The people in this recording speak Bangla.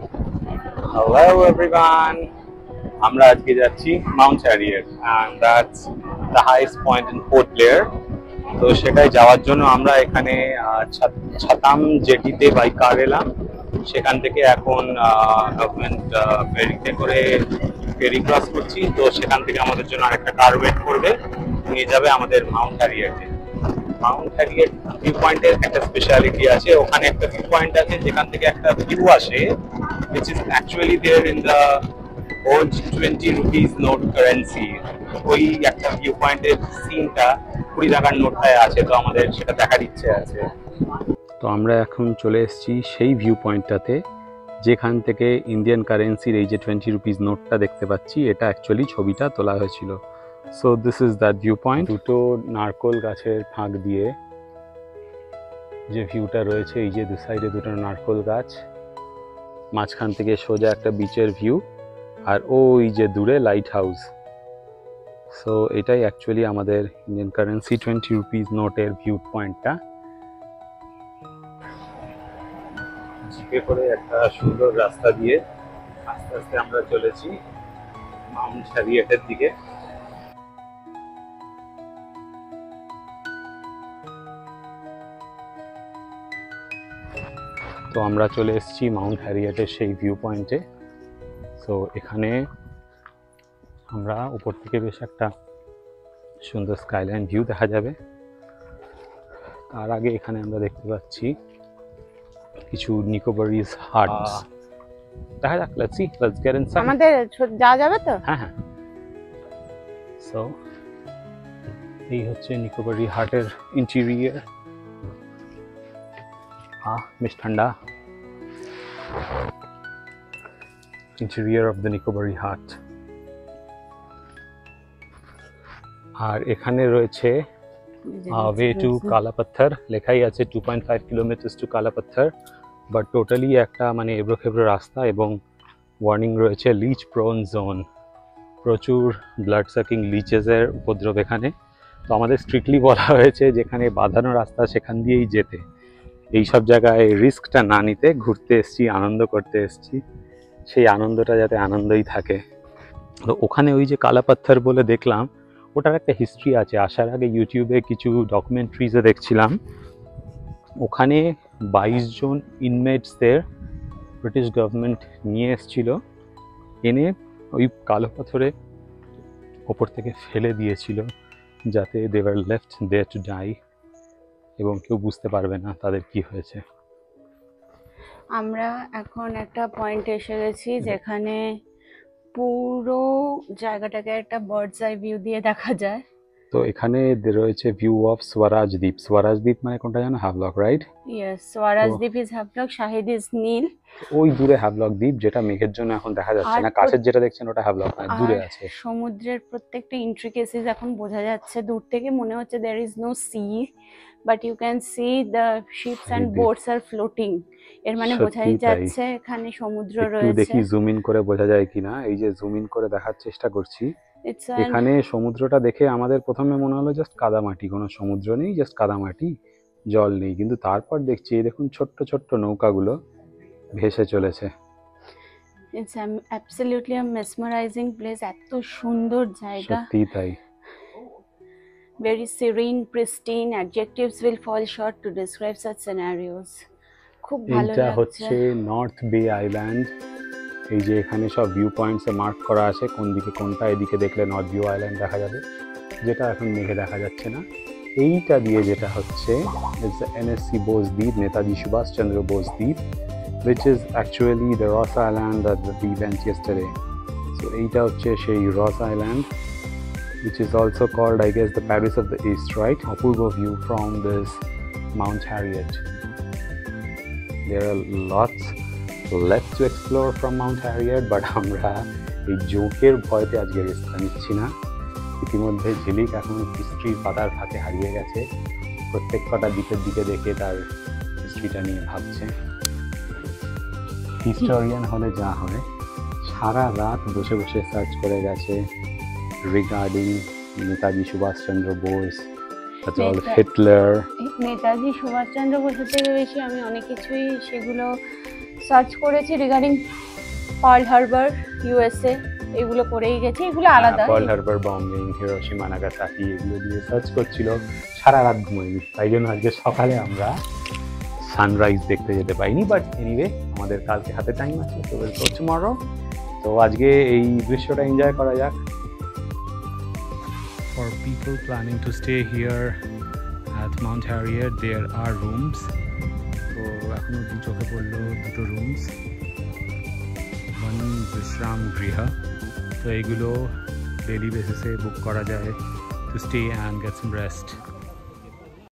Hello everyone. আমরা আজকে যাচ্ছি Mount Harriet and that's the highest point in Port Blair. তো সেটাই যাওয়ার জন্য আমরা এখানে ছাতাম জেটিতে বাই কার এলাম। সেখান থেকে এখন গভর্নমেন্ট ফেরিতে করে ফেরি ক্রস করছি। তো সেখান থেকে আমাদের জন্য আরেকটা কার ওয়েট করবে, নিয়ে যাবে আমাদের মাউন্ট হ্যারিয়েটে। মাউন্ট হ্যারিয়েট ভিউ পয়েন্টের একটা স্পেশালিটি আছে, ওখানে একটা ভিউ পয়েন্ট আছে যেখান থেকে একটা ভিউ আসে which is actually there in the old 20 rupees note currency. ওই একটা ভিউ পয়েন্টের সিনটা 20 টাকার নোটটায় আছে, তো আমাদের সেটা দেখার ইচ্ছে আছে। তো আমরা এখন চলে এসেছি সেই ভিউ পয়েন্টটাতে যেখান থেকে ইন্ডিয়ান কারেন্সির এই যে 20 রুপিস নোটটা দেখতে পাচ্ছি, এটা অ্যাকচুয়ালি ছবিটা তোলা হয়েছিল। So this is that view point. দুটো নারকোল গাছের ফাঁক দিয়ে যে ভিউটা রয়েছে, এই যে দু সাইডে দুটো নারকোল গাছ, মাঝখান থেকে সোজা একটা বিচের ভিউ, আর ওই যে দূরে লাইট হাউস। সো এটাই অ্যাকচুয়ালি আমাদের ইন্ডিয়ান কারেন্সি 20 রুপিস নোটের ভিউ পয়েন্টটা। জিপে করে একটা সুন্দর রাস্তা দিয়ে আস্তে আস্তে আমরা চলেছি মাউন্ট হ্যারিয়েটের দিকে। তো আমরা চলে এসেছি মাউন্ট হ্যারিয়েটের সেই ভিউ পয়েন্টে। সো এখানে আমরা উপর থেকে বেশ একটা সুন্দর স্কাইলাইন ভিউ দেখা যাবে। তার আগে এখানে আমরা দেখতে পাচ্ছি কিছু নিকোবরিজ হাটস দেখা যাক। Let's see, let's get inside. আমাদের যাওয়া যাবে তো? হ্যাঁ হ্যাঁ। সো এই হচ্ছে নিকোবরি হাটের ইন্টেরিয়র। বেশ ঠান্ডা। ইন্টেরিয়র অফ দ্য নিকোবরি হাট। আর এখানে রয়েছে ওয়ে টু কালাপাথর, লেখাই আছে 2.5 kilometre to Kalapathar, but totally একটা মানে এবড়ো খেবড়ো রাস্তা, এবং ওয়ার্নিং রয়েছে লিচ প্রোন জোন, প্রচুর ব্লাড সাকিং লিচেসের উপদ্রব এখানে। তো আমাদের স্ট্রিক্টলি বলা হয়েছে যেখানে বাঁধানো রাস্তা সেখান দিয়েই যেতে, এইসব জায়গায় রিস্কটা না নিতে। ঘুরতে এসছি, আনন্দ করতে এসছি, সেই আনন্দটা যাতে আনন্দই থাকে। তো ওখানে ওই যে কালাপাথর বলে দেখলাম, ওটার একটা হিস্ট্রি আছে। আসার আগে ইউটিউবে কিছু ডকুমেন্টারিজে দেখছিলাম, ওখানে 22 জন ইনমেটসদের ব্রিটিশ গভর্নমেন্ট নিয়ে এসেছিল, এনে ওই কালো পাথরে ওপর থেকে ফেলে দিয়েছিল, যাতে they were left there to die, এবং কেউ বুঝতে পারবে না তাদের কি হয়েছে। আমরা এখন একটা পয়েন্টে এসে গেছি যেখানে পুরো জায়গাটাকে একটা বার্ডস আই ভিউ দিয়ে দেখা যায়। তো এখানে রয়েছে ভিউ অফ স্বরাজ দ্বীপ। স্বরাজ দ্বীপ মানে কোনটা জানো? Havelock, right? ইয়েস, স্বরাজ দ্বীপ ইজ হ্যাভলক, শাহিদ ইজ নীল। ওই দূরে হ্যাভলক দ্বীপ, যেটা মেঘের জন্য এখন দেখা যাচ্ছে না। কাছের যেটা দেখছেন ওটা হ্যাভলক না, দূরে আছে। সমুদ্রের প্রত্যেকটা ইন্ট্রিকেসিস এখন বোঝা যাচ্ছে। দূর থেকে মনে হচ্ছে there is no sea, but you can see the ships and boats are floating. এর মানে বোঝাই যাচ্ছে এখানে সমুদ্র রয়েছে। দেখি জুম ইন করে বোঝা যায় কিনা। এই যে জুম ইন করে দেখার চেষ্টা করছি। এখানে সমুদ্রটা দেখে আমাদের প্রথমে মনে হলো জাস্ট কাদামাটি, কোনো সমুদ্র নেই, জাস্ট কাদামাটি, জল নেই। কিন্তু তারপর দেখছি এই দেখুন ছোট্ট ছোট্ট নৌকাগুলো ভেসে চলেছে। It's absolutely a mesmerising place. এত সুন্দর জায়গা, সত্যি তাই। very serene, pristine. Adjectives will fall short to describe such scenarios. খুব ভালো লাগছে। এটা হচ্ছে নর্থ বে আইল্যান্ড। এই যে এখানে সব ভিউ পয়েন্টসে মার্ক করা আছে কোন দিকে কোনটা। এদিকে দেখলে নর্থ ভিউ আইল্যান্ড দেখা যাবে, যেটা এখন মেঘে দেখা যাচ্ছে না। এইটা দিয়ে যেটা হচ্ছে এনএসসি বোস দ্বীপ, নেতাজি সুভাষ চন্দ্র বোস দ্বীপ, which is actually the Ross Island that we went yesterday. So এইটা হচ্ছে সেই Ross Island, which is also called, I guess, the Paris of the East, right? Apurva view from this Mount Harriet. There are lots left to explore from Mount Harriet, but আমরা এই জোকের ভয়তে আজকে রিস্কটা নিচ্ছি না। ইতিমধ্যে ঝিলিক এখন হিস্ট্রির পাতার ফাঁকে হারিয়ে গেছে, প্রত্যেক কটা দ্বীপের দিকে দেখে তার হিস্ট্রিটা নিয়ে ভাবছে। হিস্টোরিয়ান হলে যা হয়, সারা রাত বসে বসে সার্চ করে গেছে regarding Netaji Subhashchandra Bose, Adolf Hitler. Netaji Subhashchandra বোসের থেকে বেশি আমি অনেক কিছুই সেগুলো সার্চ করেছি রিগার্ডিং পার্ল হারবার ইউএসএ, এগুলো করেই গেছি, এগুলো আলাদা। Pearl Harbor, bombing, Hiroshima, Nagasaki এগুলো দিয়ে সার্চ করছিল, সারা রাত ঘুমাইনি, তাই জন্য আজকে সকালে আমরা সানরাইজ দেখতে যেতে পাইনি। বাট এনিওয়ে আমাদের কালকে হাতে টাইম আছে, তো উইল গো টুমরো। তো আজকে এই দৃশ্যটা এনজয় করা যাক। For people planning to stay here at Mount Harriet, there are rooms. তো এখনো চোখে পড়লো দুটো রুমস, ওয়ান বিশ্রাম গৃহ। তো এইগুলো ডেইলি বেসিসে বুক করা যায় to stay and get some rest.